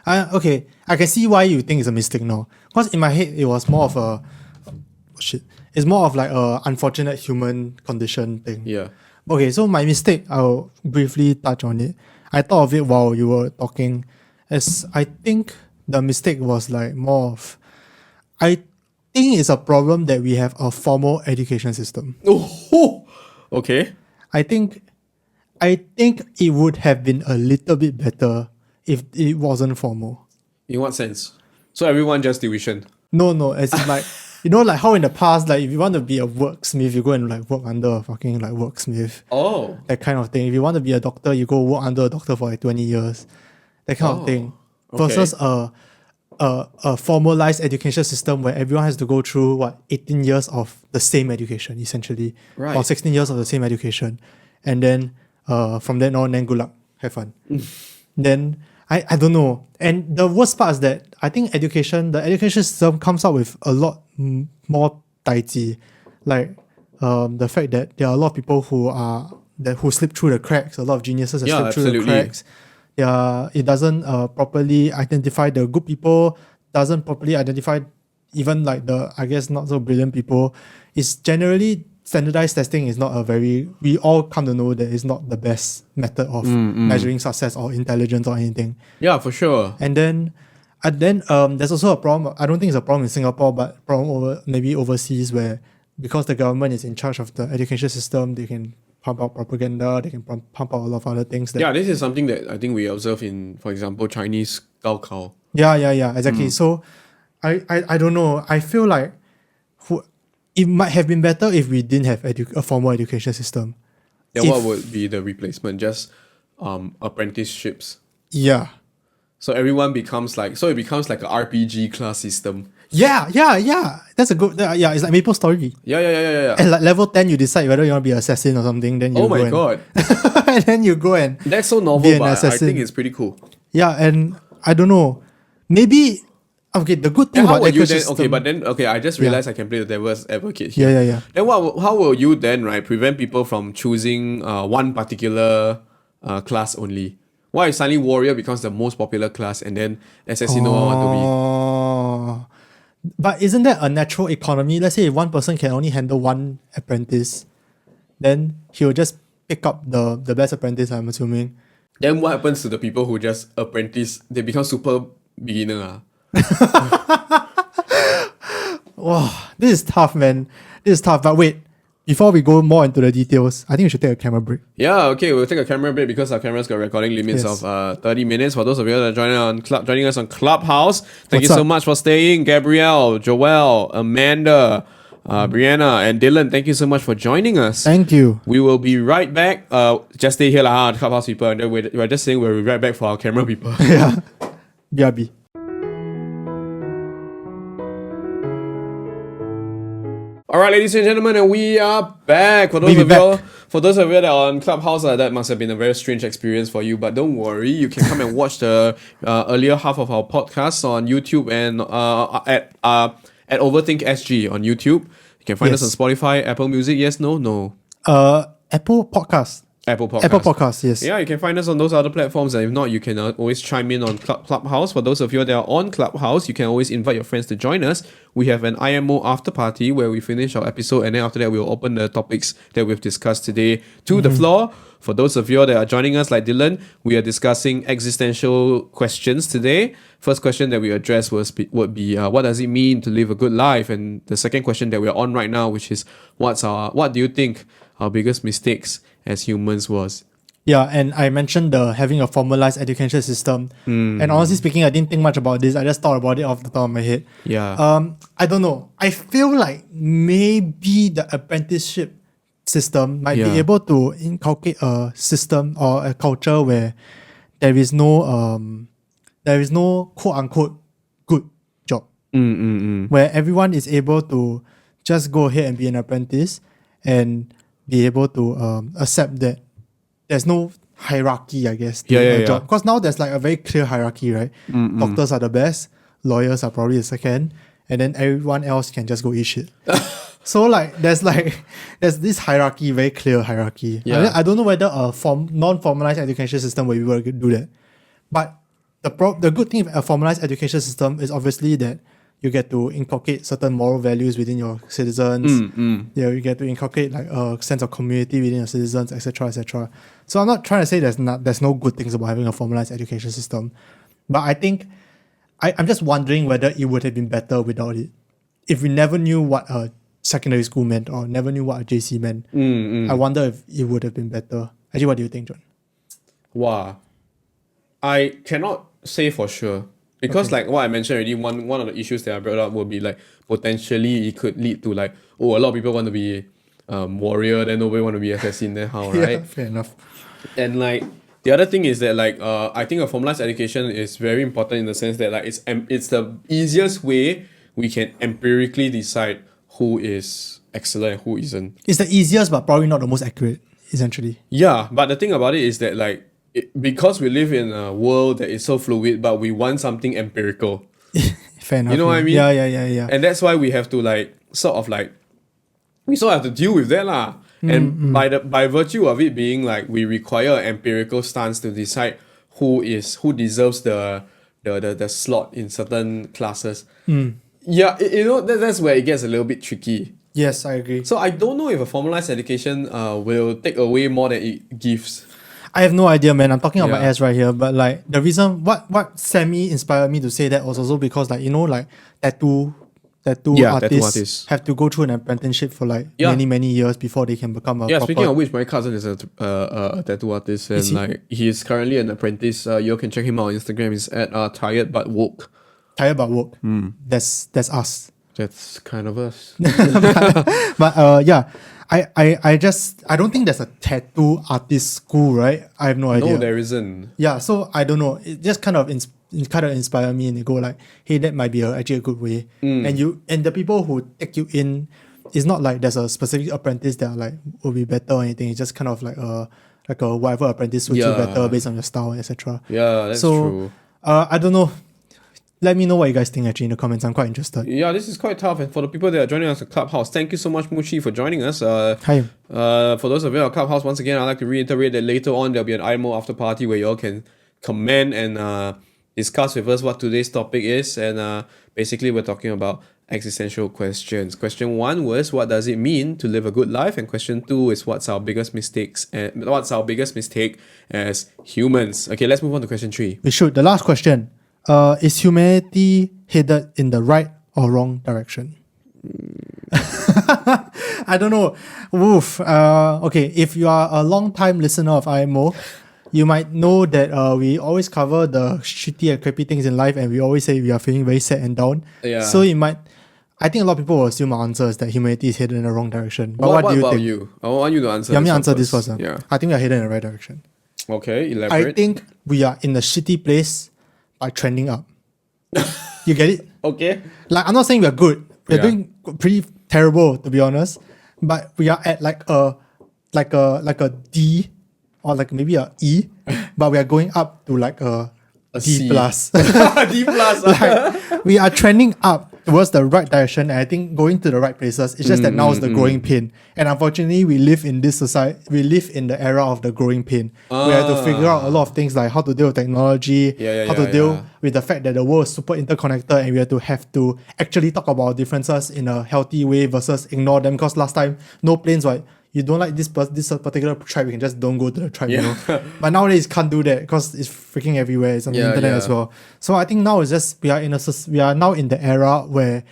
Okay. I can see why you think it's a mistake now. Because in my head, it was more of a shit. It's more of like a unfortunate human condition thing. Yeah. Okay, so my mistake, I'll briefly touch on it. I thought of it while you were talking, as I think the mistake was like more of, I think it's a problem that we have a formal education system. Oh, okay. I think it would have been a little bit better if it wasn't formal. In what sense? So everyone just tuition. No, as in like, like how in the past, like if you want to be a worksmith, you go and like work under a fucking like worksmith. Oh. That kind of thing. If you want to be a doctor, you go work under a doctor for like 20 years. That kind of thing. okay. Versus a formalized education system where everyone has to go through 18 years of the same education, essentially. Right. Or 16 years of the same education. And then from then on, then good luck. Have fun. Then I don't know. And the worst part is that I think the education system comes up with a lot more daiji. Like the fact that there are a lot of people who slip through the cracks, a lot of geniuses that Yeah, slip through the absolutely. cracks. Yeah, it doesn't properly identify the good people, doesn't properly identify even like the, I guess, not so brilliant people. It's generally standardized testing is not we all come to know that it's not the best method of measuring success or intelligence or anything. Yeah, for sure. And then there's also a problem. I don't think it's a problem in Singapore, but problem maybe overseas where because the government is in charge of the education system, they can pump out propaganda, they can pump out a lot of other things. Yeah, this is something that I think we observe in, for example, Chinese Gaokao. Yeah, exactly. So I don't know. I feel like it might have been better if we didn't have a formal education system. Then what would be the replacement? Just apprenticeships. Yeah. So everyone becomes like, it becomes like a RPG class system. Yeah. That's a good, it's like Maple Story. Yeah. And like level 10, you decide whether you want to be an assassin or something. Then you Oh my god. and then you go and That's so Be novel, an but I assassin. think it's pretty cool. yeah, and I don't know. Maybe okay. The good thing Then how about will you education then? system, I just realized I can play the devil's advocate here. Yeah. Then how will you then prevent people from choosing one particular class only? Why if suddenly warrior becomes the most popular class and then assassin no one want to be? Oh, but isn't that a natural economy? Let's say if one person can only handle one apprentice, then he will just pick up the best apprentice, I'm assuming. Then what happens to the people who just apprentice? They become super beginner. Wow, this is tough, man. This is tough. But wait, before we go more into the details, I think we should take a camera break. Yeah, okay, we'll take a camera break because our camera's got recording limits Yes. of 30 minutes. For those of you that are joining us on Clubhouse, thank What's you so up? much for staying. Gabrielle, Joelle, Amanda, Brianna, and Dylan, thank you so much for joining us. Thank you. We will be right back. Just stay here, on Clubhouse people, and then we're just saying we'll be right back for our camera people. Yeah. BRB. All right, ladies and gentlemen, and we are back. For those We of be you, back. that are on Clubhouse, that must have been a very strange experience for you. But don't worry, you can come and watch the earlier half of our podcast on YouTube and at Overthink SG on YouTube. You can find us on Yes. Spotify, Apple Music. Yes, no. Apple Podcast. Apple Podcast. Apple Podcast, yes. Yeah, you can find us on those other platforms, and if not, you can always chime in on Clubhouse. For those of you that are on Clubhouse, you can always invite your friends to join us. We have an IMO after party where we finish our episode, and then after that, we'll open the topics that we've discussed today to the floor. For those of you that are joining us, like Dylan, we are discussing existential questions today. First question that we addressed would be what does it mean to live a good life? And the second question that we're on right now, which is what do you think our biggest mistakes as humans was? Yeah, and I mentioned the having a formalized education system. And honestly speaking, I didn't think much about this. I just thought about it off the top of my head. Yeah. I don't know. I feel like maybe the apprenticeship system might be Yeah. able to inculcate a system or a culture where there is no quote unquote good job, where everyone is able to just go ahead and be an apprentice and be able to accept that there's no hierarchy, I guess, to Yeah. a job. Because now there's like a very clear hierarchy, right? Doctors are the best, lawyers are probably the second, and then everyone else can just go eat shit. So there's this hierarchy, very clear hierarchy. Yeah. I don't know whether a non-formalized education system will be able to do that. But the good thing with a formalized education system is obviously that you get to inculcate certain moral values within your citizens. Yeah, you get to inculcate like a sense of community within your citizens, etc., etc. So I'm not trying to say there's no good things about having a formalized education system, but I think I'm just wondering whether it would have been better without it. If we never knew what a secondary school meant or never knew what a JC meant, I wonder if it would have been better. Actually, what do you think, John? Wow. I cannot say for sure. Because like what I mentioned already, one of the issues that I brought up would be like potentially it could lead to like, a lot of people want to be warrior, then nobody want to be assassin, then how, right? Yeah, fair enough. And like the other thing is that like I think a formalized education is very important in the sense that like it's the easiest way we can empirically decide who is excellent and who isn't. It's the easiest, but probably not the most accurate, essentially. Yeah, but the thing about it is that like because we live in a world that is so fluid, but we want something empirical. Fair enough. You know what I mean? Yeah. And that's why we have to like sort of like we sort of have to deal with that lah. And by virtue of it being like we require an empirical stance to decide who deserves the slot in certain classes. Yeah, that's where it gets a little bit tricky. Yes, I agree. So I don't know if a formalized education will take away more than it gives. I have no idea, man. I'm talking on my Yeah. ass right here, but like the reason what semi-inspired me to say that was also because like tattoo Yeah, tattoo artists artists. have to go through an apprenticeship for like Yeah. many years before they can become a Yeah, proper. speaking of which, my cousin is a tattoo artist, and Is he? like he's currently an apprentice. You can check him out on Instagram. He's at tired but woke. Tired about work. That's us. That's kind of us. But yeah, I don't think there's a tattoo artist school, right? I have no idea. No, there isn't. Yeah, so I don't know. It just kind of inspire me and you go like, hey, that might be actually a good way. And the people who take you in, it's not like there's a specific apprentice that like will be better or anything. It's just kind of like a whatever apprentice suits you Yeah. better based on your style, etc. Yeah, that's true. I don't know. Let me know what you guys think actually in the comments. I'm quite interested. Yeah, this is quite tough. And for the people that are joining us at Clubhouse, thank you so much, Muchi, for joining us. Hi. For those of you at Clubhouse, once again, I'd like to reiterate that later on there'll be an IMO after party where you all can comment and discuss with us what today's topic is. And basically, we're talking about existential questions. Question 1 was, what does it mean to live a good life? And question 2 is, what's our biggest mistake as humans? Okay, let's move on to question 3. We should. The last question. Is humanity headed in the right or wrong direction? I don't know. Woof. Okay, if you are a long-time listener of IMO, you might know that we always cover the shitty and crappy things in life, and we always say we are feeling very sad and down. Yeah. So I think a lot of people will assume our answer is that humanity is headed in the wrong direction. But what do you about think? you? I want you to answer. Let me this one answer this first. Yeah. I think we are headed in the right direction. Okay, elaborate. I think we are in a shitty place by trending up. You get it? Okay. Like, I'm not saying we're good. We're Yeah. doing pretty terrible, to be honest. But we are at like a D or like maybe a E, but we are going up to like a D C. plus. D plus. Like, we are trending up towards the right direction, and I think going to the right places. It's just that now is the growing pain, and unfortunately, we live in this society. We live in the era of the growing pain. We have to figure out a lot of things like how to deal with technology, how to deal with the fact that the world is super interconnected, and we have to actually talk about differences in a healthy way versus ignore them. Because last time, no planes, right? You don't like this particular tribe, you can just don't go to the tribe, you know. But nowadays can't do that because it's freaking everywhere. It's on the internet as well. So I think now it's just we are now in the era where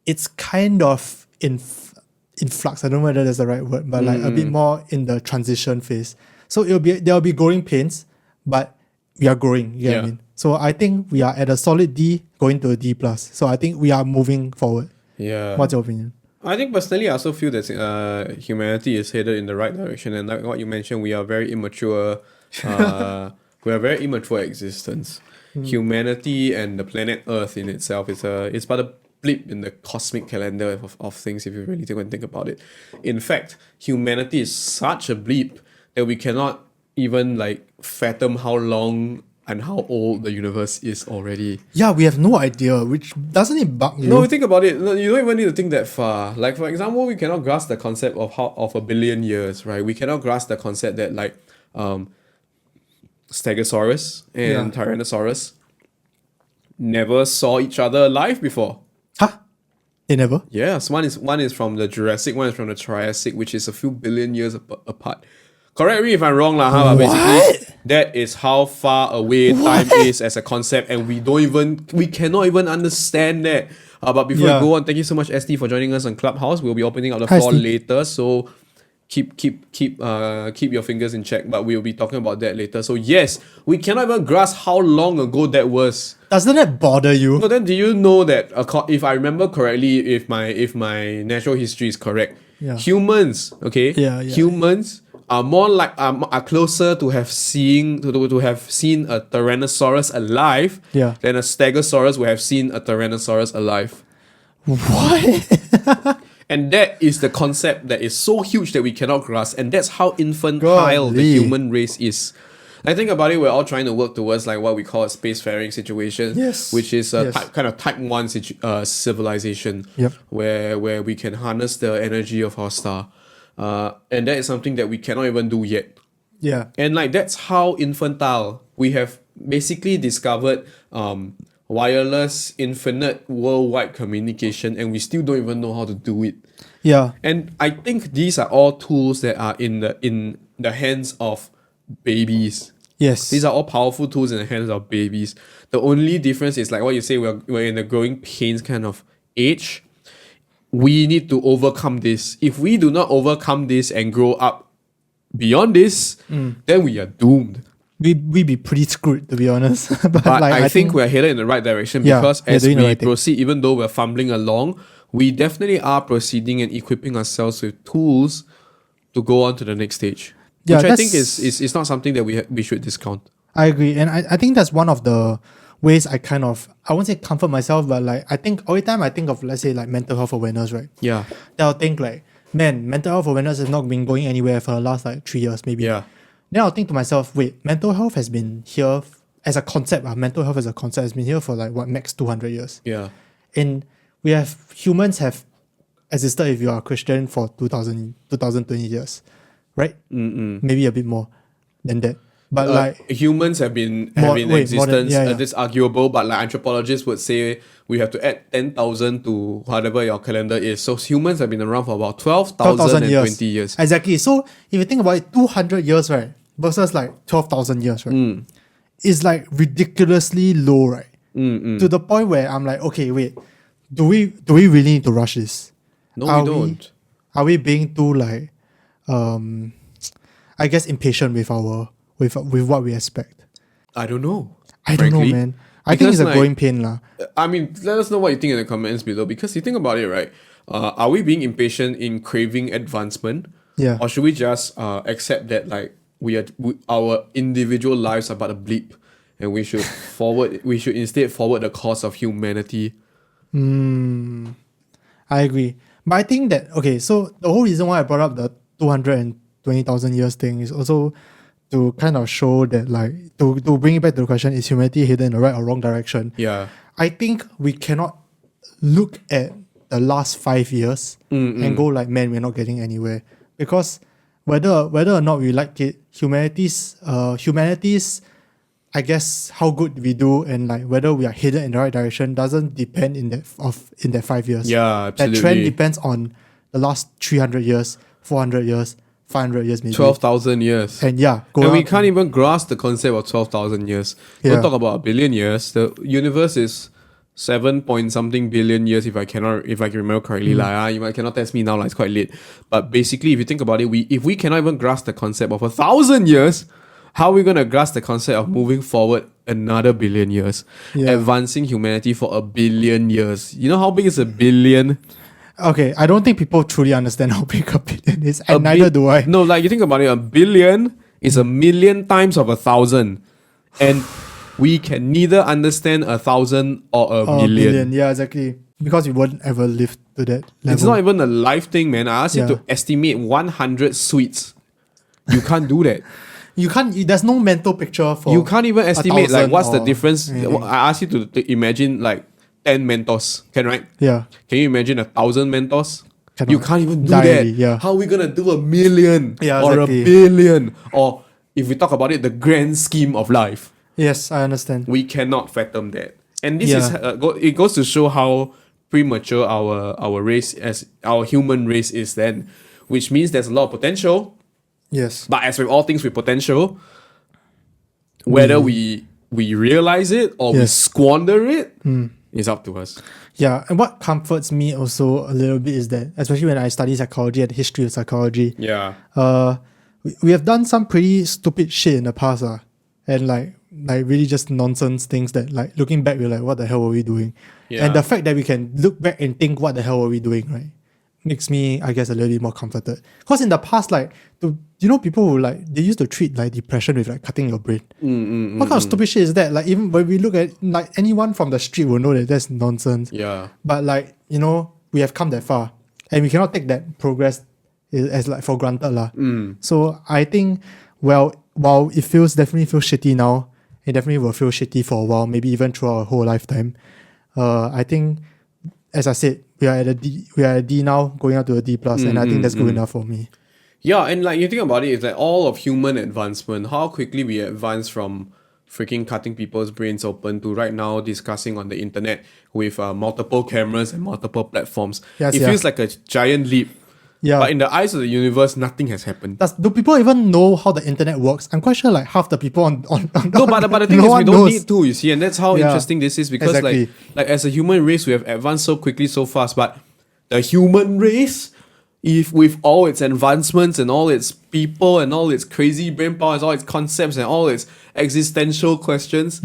it's kind of in flux. I don't know whether that's the right word, but like a bit more in the transition phase. So there'll be growing pains, but we are growing. You get what I Yeah. mean? So I think we are at a solid D going to a D plus. So I think we are moving forward. Yeah. What's your opinion? I think personally, I also feel that humanity is headed in the right direction, and like what you mentioned, we are very immature. We are very immature existence. Humanity and the planet Earth in itself is but a blip in the cosmic calendar of things. If you really think about it, in fact, humanity is such a blip that we cannot even like fathom how long and how old the universe is already. Yeah, we have no idea, which doesn't it bug you? No, you think about it. No, you don't even need to think that far. Like for example, we cannot grasp the concept of a billion years, right? We cannot grasp the concept that like Stegosaurus and Tyrannosaurus never saw each other alive before. Huh? They never? Yes, one is from the Jurassic, one is from the Triassic, which is a few billion years apart. Correct me if I'm wrong, lah. But basically, that is how far away time is as a concept, and we cannot even understand that. But before we go on, thank you so much, ST, for joining us on Clubhouse. We'll be opening up the floor later, so keep your fingers in check. But we'll be talking about that later. So yes, we cannot even grasp how long ago that was. Doesn't that bother you? So then, do you know that if I remember correctly, if my natural history is correct, humans, humans are more like are closer to have seen a Tyrannosaurus alive than a Stegosaurus would have seen a Tyrannosaurus alive. What? And that is the concept that is so huge that we cannot grasp, and that's how infantile the human race is. I think about it, we're all trying to work towards like what we call a spacefaring situation, which is a type 1 civilization, where we can harness the energy of our star. And that is something that we cannot even do yet. Yeah. And like that's how infantile we have basically discovered wireless infinite worldwide communication, and we still don't even know how to do it. Yeah. And I think these are all tools that are in the hands of babies. Yes. These are all powerful tools in the hands of babies. The only difference is like what you say, we're in the growing pains kind of age. We need to overcome this. If we do not overcome this and grow up beyond this, then we are doomed. We'd be pretty screwed, to be honest. but like, I think we're headed in the right direction, because as we proceed, even though we're fumbling along, we definitely are proceeding and equipping ourselves with tools to go on to the next stage. Which I think is not something that we should discount. I agree. And I think that's one of the ways I won't say comfort myself, but like I think every time I think of, let's say, like mental health awareness, right? Yeah. Then I'll think like, man, mental health awareness has not been going anywhere for the last like 3 years, maybe. Yeah. Then I'll think to myself, wait, mental health has been here as a concept. Mental health as a concept has been here for like what, max 200 years. Yeah. And humans have existed, if you are a Christian, for 2020 years, right? Maybe a bit more than that. But like humans have been in existence. This arguable, but like anthropologists would say we have to add 10,000 to whatever your calendar is. So humans have been around for about 12,020 years. Exactly. So if you think about it, 200 years, right, versus like 12,000 years, right, is like ridiculously low, right? To the point where I'm like, okay, wait, do we really need to rush this? No, we don't. Are we being too like, I guess, impatient with what we expect? I don't know. I don't know, man. I think it's a growing pain, lah. I mean, let us know what you think in the comments below, because you think about it, right? Are we being impatient in craving advancement? Yeah. Or should we just accept that like our individual lives are but a blip, and we should instead forward the course of humanity? I agree. But I think that, okay, so the whole reason why I brought up the 220,000 years thing is also to kind of show that, like, to bring it back to the question, is humanity headed in the right or wrong direction? Yeah. I think we cannot look at the last 5 years and go like, man, we're not getting anywhere. Because whether or not we like it, humanity's I guess how good we do and like whether we are headed in the right direction doesn't depend in that 5 years. Yeah, absolutely. That trend depends on the last 300 years, 400 years, 500 years, maybe 12,000 years. And we can't even grasp the concept of 12,000 years. Don't talk about a billion years. The universe is 7 point something billion years if I can remember correctly. You cannot test me now, it's quite late. But basically, if you think about it, if we cannot even grasp the concept of 1,000 years, how are we gonna grasp the concept of moving forward another billion years? Yeah. Advancing humanity for 1,000,000,000 years. You know how big is 1,000,000,000? Okay, I don't think people truly understand how big a billion is, and neither do I. No, like you think about it, 1,000,000,000 is 1,000,000 times of 1,000. And we can neither understand 1,000 or a million. Yeah, exactly. Because we won't ever live to that level. It's not even a life thing, man. I asked you to estimate 100 sweets. You can't do that. You can't. There's no mental picture for. You can't even estimate like what's the difference. anything. I asked you to imagine like 10 Mentos. Can, right? Yeah. Can you imagine 1,000 Mentos? Cannot. You can't even do Die that. already, yeah. How are we gonna do 1,000,000 or exactly. 1,000,000,000? Or if we talk about it, the grand scheme of life, Yes, I understand. we cannot fathom that. And this is it goes to show how premature our race, as our human race, is then, which means there's a lot of potential. Yes. But as with all things with potential, whether we realize it or we squander it is up to us. Yeah, and what comforts me also a little bit is that, especially when I study psychology and history of psychology, Yeah. we have done some pretty stupid shit in the past, and like really just nonsense things that, like, looking back, we're like, what the hell were we doing? Yeah. And the fact that we can look back and think, what the hell were we doing, right, makes me, I guess, a little bit more comforted. Because in the past, like, people who, like, they used to treat like depression with like cutting your brain. What kind of stupid shit is that? Like, even when we look at, like, anyone from the street will know that that's nonsense. Yeah. But, like, we have come that far, and we cannot take that progress as like for granted lah. So I think, while it definitely feels shitty now, it definitely will feel shitty for a while, maybe even throughout our whole lifetime. I think, as I said, we are at a D now, going up to a D plus, and I think that's good enough for me. Yeah, and like you think about it, it's like all of human advancement, how quickly we advance from freaking cutting people's brains open to right now discussing on the internet with multiple cameras and multiple platforms. Yes, it feels like a giant leap. Yeah. But in the eyes of the universe, nothing has happened. Do people even know how the internet works? I'm quite sure like half the people on No, but the thing no is, we one don't knows. need to, you see, and that's how interesting this is, because exactly. like as a human race, we have advanced so quickly, so fast. But the human race, if with all its advancements and all its people and all its crazy brain powers, all its concepts and all its existential questions,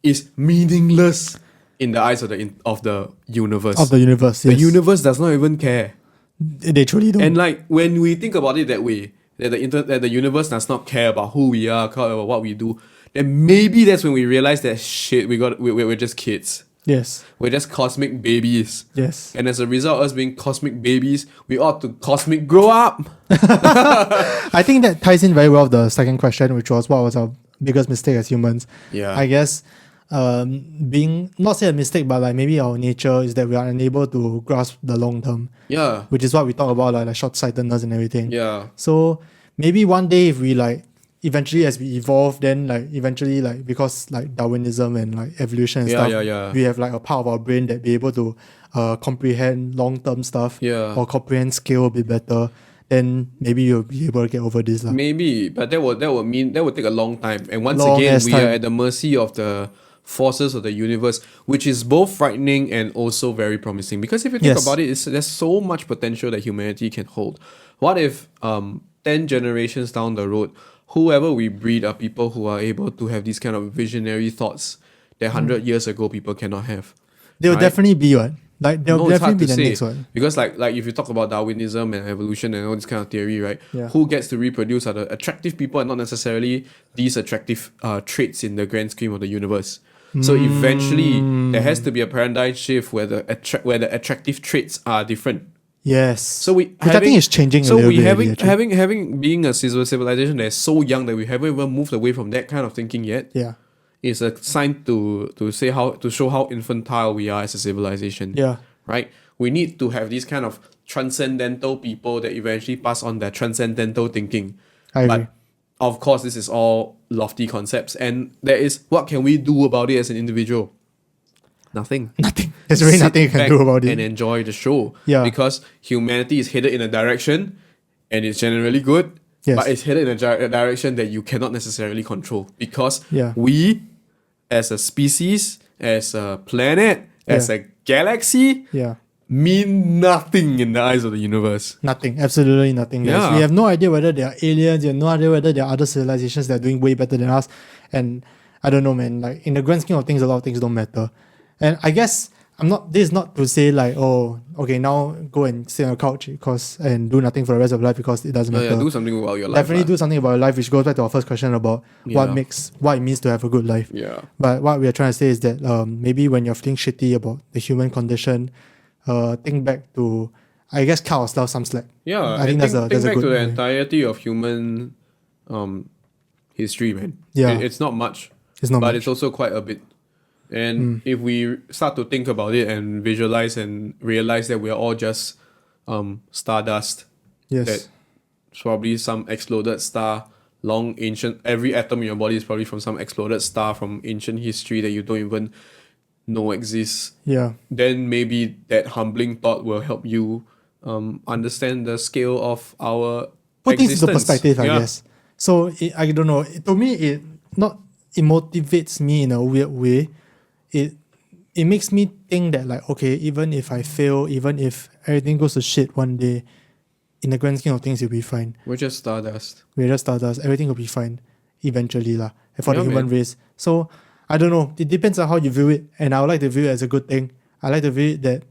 is meaningless in the eyes of the universe. Of the universe, The yes. universe does not even care. They truly don't. And like when we think about it that way, that the universe does not care about who we are, care about what we do, then maybe that's when we realize that shit, we're just kids. Yes. We're just cosmic babies. Yes. And as a result of us being cosmic babies, we ought to cosmic grow up. I think that ties in very well with the second question, which was what was our biggest mistake as humans. Yeah. I guess being, not say a mistake, but like maybe our nature is that we are unable to grasp the long term. Yeah. Which is what we talk about, like short-sightedness and everything. Yeah. So maybe one day if we like eventually as we evolve, then like eventually like because like Darwinism and like evolution and stuff, we have like a part of our brain that be able to comprehend long-term stuff or comprehend scale a bit better, then maybe you'll be able to get over this. Maybe, but that would take a long time. And once Long again, ass we time. are at the mercy of the forces of the universe, which is both frightening and also very promising. Because if you think Yes. about it, there's so much potential that humanity can hold. What if 10 generations down the road, whoever we breed are people who are able to have these kind of visionary thoughts that 100 years ago people cannot have? They'll right? definitely be one. Like they'll No, it's hard definitely be to the say, next one. because like if you talk about Darwinism and evolution and all this kind of theory, right? Yeah. Who gets to reproduce are the attractive people and not necessarily these attractive traits in the grand scheme of the universe. So eventually there has to be a paradigm shift where the attractive traits are different. Yes. So which I think is changing a little bit. having being a civilization that is so young that we haven't even moved away from that kind of thinking yet. Yeah. Is a sign to show how infantile we are as a civilization. Yeah. Right? We need to have these kind of transcendental people that eventually pass on their transcendental thinking. I agree. But of course, this is all lofty concepts, and there is, what can we do about it as an individual? Nothing. Nothing. There's really Sit nothing you can back do about it. and enjoy the show. Yeah. Because humanity is headed in a direction, and it's generally good. Yes. But it's headed in a direction that you cannot necessarily control, because Yeah. we as a species, as a planet, as Yeah. a galaxy, Yeah. mean nothing in the eyes of the universe. Nothing. Absolutely nothing, guys. Yeah. We have no idea whether they are aliens. We have no idea whether there are other civilizations that are doing way better than us. And I don't know, man. Like, in the grand scheme of things, a lot of things don't matter. And I guess this is not to say like, oh, okay, now go and sit on a couch and do nothing for the rest of life because it doesn't Oh, matter. yeah, do something about your life. Definitely do something about your life, which goes back to our first question about Yeah. what it means to have a good life. Yeah. But what we are trying to say is that maybe when you're feeling shitty about the human condition, think back to, I guess, cut ourselves some slack. Yeah, I think that's a think back good to the way. entirety of human history, man. Yeah. It's not much, It's not but much. it's also quite a bit. And if we start to think about it and visualize and realize that we are all just stardust, Yes. that it's probably some exploded star, long ancient. Every atom in your body is probably from some exploded star from ancient history that you don't even know exists. Yeah. Then maybe that humbling thought will help you understand the scale of our Put things into existence. perspective, I Yeah. guess. So I don't know. To me, it motivates me in a weird way. It makes me think that, like, okay, even if I fail, even if everything goes to shit one day, in the grand scheme of things, you'll be fine. We're just stardust. We're just stardust. Everything will be fine eventually, lah. For the Yeah, human man. race. So I don't know. It depends on how you view it, and I would like to view it as a good thing. I like to view it that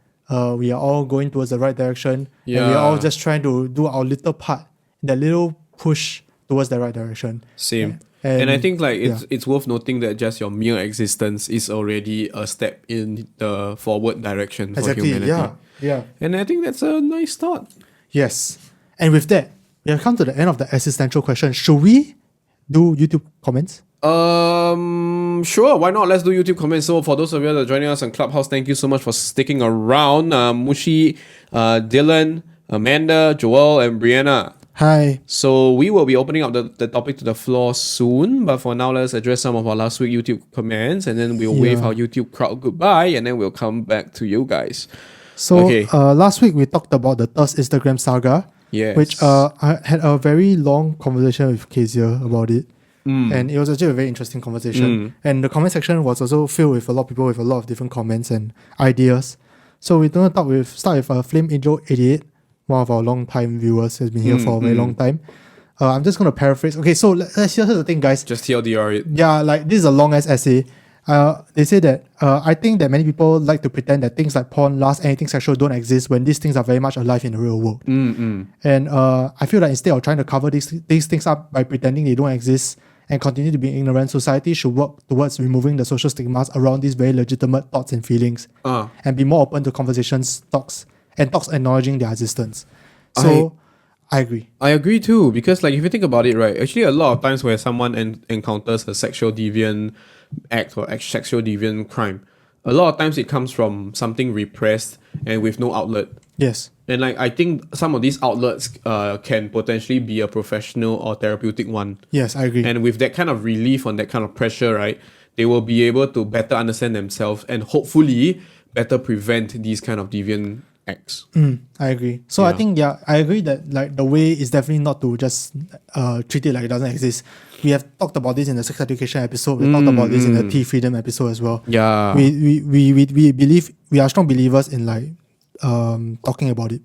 we are all going towards the right direction, and we are all Yeah. just trying to do our little part, that little push towards the right direction. Same. And- And I think like yeah. it's worth noting that just your mere existence is already a step in the forward direction for Exactly. humanity. Yeah. And I think that's a nice thought. Yes. And with that, we have come to the end of the existential question. Should we do YouTube comments? Sure, why not? Let's do YouTube comments. So for those of you that are joining us on Clubhouse, thank you so much for sticking around. Mushi, Dylan, Amanda, Joel, and Brianna. Hi. So we will be opening up the topic to the floor soon, but for now, let's address some of our last week YouTube comments, and then we'll wave Yeah. our YouTube crowd goodbye, and then we'll come back to you guys. So Okay. last week we talked about the Thirst Instagram saga, Yes. which I had a very long conversation with Kezia about it. Mm. And it was actually a very interesting conversation. And the comment section was also filled with a lot of people with a lot of different comments and ideas. So we're going to start with Flame Angel 88, one of our long-time viewers, has been here for a very long time. I'm just going to paraphrase. Okay, so here's the thing, guys. Just TLDR it. Yeah, like this is a long ass essay. They say that I think that many people like to pretend that things like porn, lust, anything sexual don't exist when these things are very much alive in the real world. And I feel like instead of trying to cover these things up by pretending they don't exist and continue to be ignorant, society should work towards removing the social stigmas around these very legitimate thoughts and feelings, and be more open to conversations, talks acknowledging their existence. So I agree. I agree too, because like if you think about it, right, actually a lot of times where someone encounters a sexual deviant act or sexual deviant crime, a lot of times it comes from something repressed and with no outlet. Yes. And like I think some of these outlets can potentially be a professional or therapeutic one. Yes, I agree. And with that kind of relief on that kind of pressure, right, they will be able to better understand themselves and hopefully better prevent these kind of deviant acts. I agree. So I Yeah. think I agree that like the way is definitely not to just treat it like it doesn't exist. We have talked about this in the sex education episode. We talked about this in the tea freedom episode as well. Yeah. We believe, we are strong believers in like talking about it,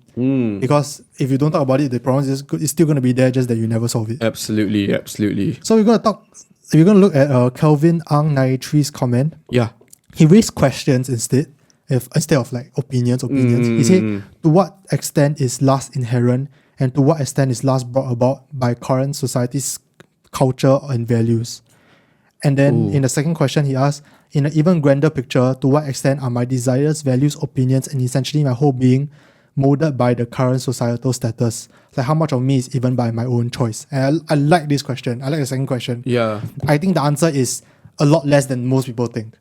because if you don't talk about it, the problem is it's still going to be there, just that you never solve it. Absolutely. So we're going to look at Kelvin Ang 93's comment. Yeah. He raised questions instead of like opinions. He said, to what extent is lust inherent, and to what extent is lust brought about by current society's culture and values? And then in the second question, he asked, in an even grander picture, to what extent are my desires, values, opinions, and essentially my whole being molded by the current societal status? Like how much of me is even by my own choice? And I like this question. I like the second question. Yeah. I think the answer is a lot less than most people think.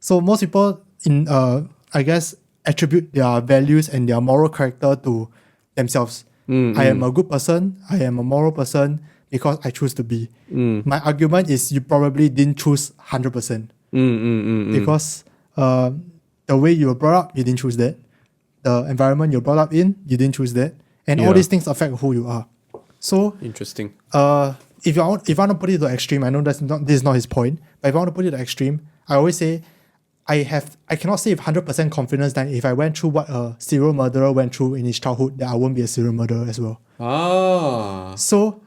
So most people I guess attribute their values and their moral character to themselves. I am a good person, I am a moral person because I choose to be. My argument is you probably didn't choose 100%. Because the way you were brought up, you didn't choose that. The environment you're brought up in, you didn't choose that. And all Yeah. these things affect who you are. So Interesting. if you want to put it to the extreme, I know this is not his point, but if I want to put it to the extreme, I always say I cannot say with 100% confidence that if I went through what a serial murderer went through in his childhood, that I won't be a serial murderer as well. So,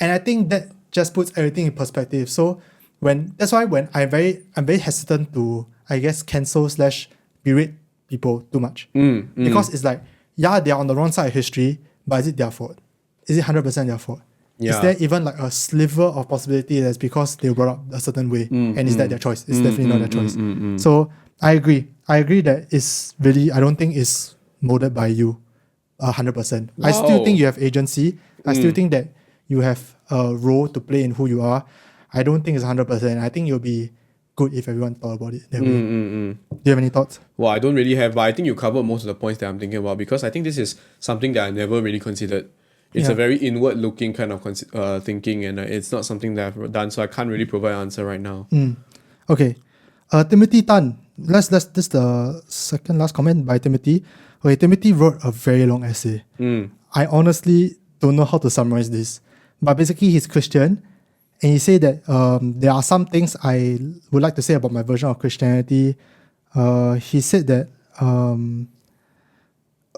and I think that just puts everything in perspective. So that's why when I'm very hesitant to, I guess, cancel / berate people too much. Because it's like, yeah, they're on the wrong side of history, but is it their fault? Is it 100% their fault? Yeah. Is there even like a sliver of possibility that's because they were brought up a certain way and is that their choice? It's definitely not their choice. So I agree that it's really, I don't think it's molded by you 100%. Wow. I still think you have agency. I still think that you have a role to play in who you are. I don't think it's 100%. I think it'll be good if everyone thought about it that way. Do you have any thoughts? Well, I don't really have, but I think you covered most of the points that I'm thinking about, because I think this is something that I never really considered. It's a very inward-looking kind of thinking, and it's not something that I've done, so I can't really provide an answer right now. Okay. Timothy Tan. This is the second last comment by Timothy. Okay, Timothy wrote a very long essay. I honestly don't know how to summarize this, but basically he's Christian, and he said that there are some things I would like to say about my version of Christianity. He said that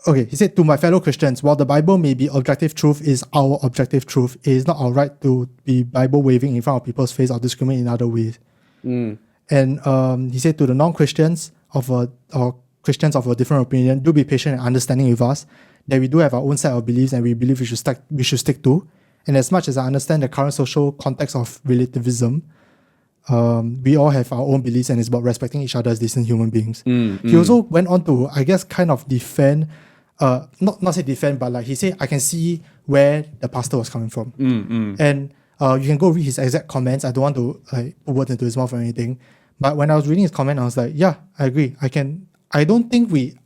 he said, to my fellow Christians, while the Bible may be objective truth, is our objective truth. It is not our right to be Bible waving in front of people's face or discriminate in other ways. And he said to the non-Christians or Christians of a different opinion, do be patient and understanding with us, that we do have our own set of beliefs and we believe we should stick to. And as much as I understand the current social context of relativism, we all have our own beliefs and it's about respecting each other as decent human beings. He also went on to, I guess, kind of defend, not say defend, but like he said, I can see where the pastor was coming from. And you can go read his exact comments. I don't want to like put words into his mouth or anything. But when I was reading his comment, I was like, yeah, I agree. I don't think we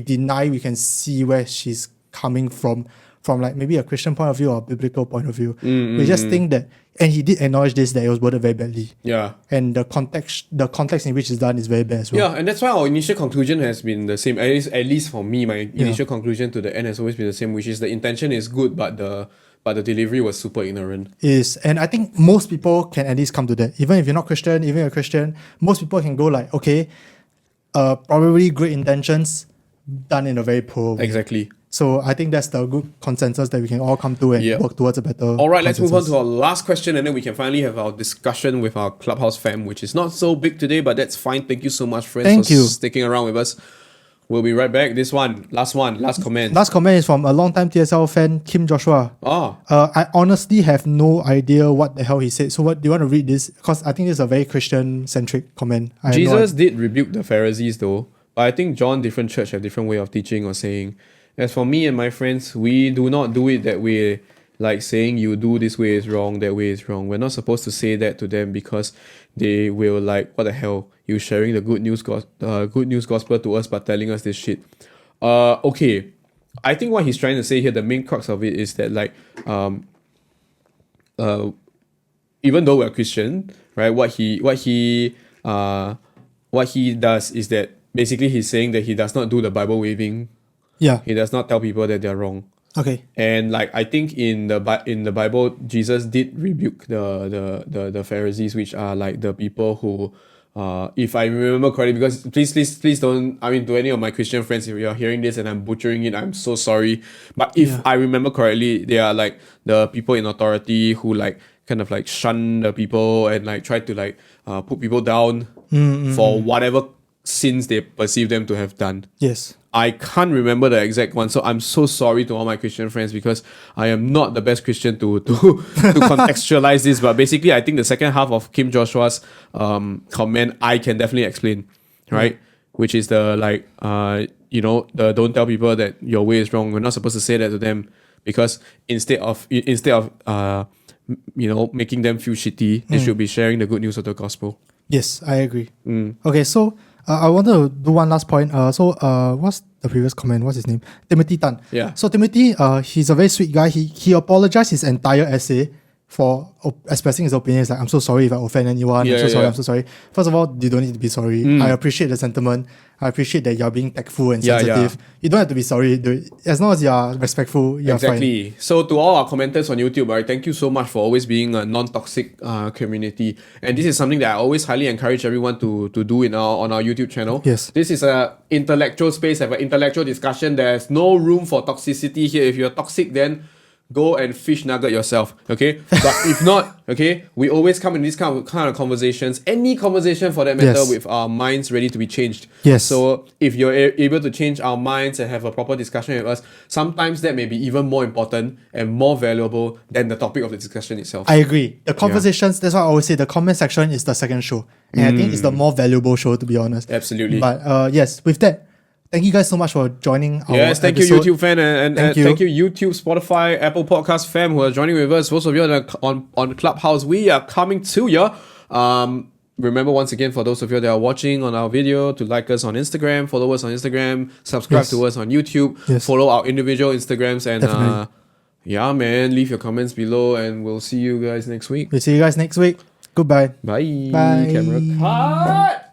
deny we can see where she's coming from like maybe a Christian point of view or a biblical point of view. We just think that, and he did acknowledge this, that it was worded very badly. Yeah. And the context in which it's done is very bad as well. Yeah, and that's why our initial conclusion has been the same. At least for me, my initial conclusion to the end has always been the same, which is the intention is good, but the delivery was super ignorant. And I think most people can at least come to that. Even if you're not Christian, even if you're Christian, most people can go like, okay, probably great intentions done in a very poor way. Exactly. So I think that's the good consensus that we can all come to and work towards a better All right, let's move on consensus. to our last question, and then we can finally have our discussion with our Clubhouse fam, which is not so big today, but that's fine. Thank you so much, friends, for sticking around with us. We'll be right back. Last comment. Last comment is from a long-time TSL fan, Kim Joshua. I honestly have no idea what the hell he said. So do you want to read this? Because I think this is a very Christian-centric comment. Jesus did rebuke the Pharisees though, but I think different church have different way of teaching or saying. As for me and my friends, we do not do it that way, like saying you do this way is wrong, that way is wrong. We're not supposed to say that to them because they will like, what the hell, you sharing the good news gospel to us but telling us this shit. Okay, I think what he's trying to say here, the main crux of it is that like, even though we're Christian, right, what he does is that basically he's saying that he does not do the Bible waving. Yeah. He does not tell people that they're wrong. Okay. And like I think in the Bible, Jesus did rebuke the Pharisees, which are like the people who, if I remember correctly, because please don't. I mean, to any of my Christian friends, if you're hearing this and I'm butchering it, I'm so sorry. But if I remember correctly, they are like the people in authority who like kind of like shun the people and like try to like put people down for whatever sins they perceive them to have done. Yes. I can't remember the exact one, so I'm so sorry to all my Christian friends because I am not the best Christian to contextualize this. But basically, I think the second half of Kim Joshua's comment I can definitely explain, right? Which is the like the don't tell people that your way is wrong. We're not supposed to say that to them because instead of making them feel shitty, they should be sharing the good news of the gospel. Yes, I agree. Okay, so I want to do one last point. What's the previous comment? What's his name? Timothy Tan. Yeah. So Timothy, he's a very sweet guy. He apologized his entire essay for expressing his opinions. Like, I'm so sorry if I offend anyone. I'm so sorry. First of all, you don't need to be sorry. I appreciate the sentiment. I appreciate that you're being tactful and sensitive. You don't have to be sorry. As long as you're respectful, you're exactly. fine. So to all our commenters on YouTube, right, thank you so much for always being a non-toxic community. And this is something that I always highly encourage everyone to do on our YouTube channel. Yes. This is an intellectual space, have an intellectual discussion. There's no room for toxicity here. If you're toxic, then go and fish nugget yourself, okay? But if not, okay, we always come in these kind of conversations, any conversation for that matter, with our minds ready to be changed. Yes. So if you're able to change our minds and have a proper discussion with us, sometimes that may be even more important and more valuable than the topic of the discussion itself. I agree. The conversations, that's why I always say the comment section is the second show. And I think it's the more valuable show, to be honest. Absolutely. But yes, with that, thank you guys so much for joining our thank episode. you YouTube fan and thank you YouTube, Spotify, Apple Podcast fam who are joining with us. Those of you on Clubhouse, we are coming to you. Remember once again, for those of you that are watching on our video, to like us on Instagram, follow us on Instagram, subscribe to us on YouTube, follow our individual Instagrams, and yeah man, leave your comments below and we'll see you guys next week. We'll see you guys next week. Goodbye. Bye. Bye. Camera cut.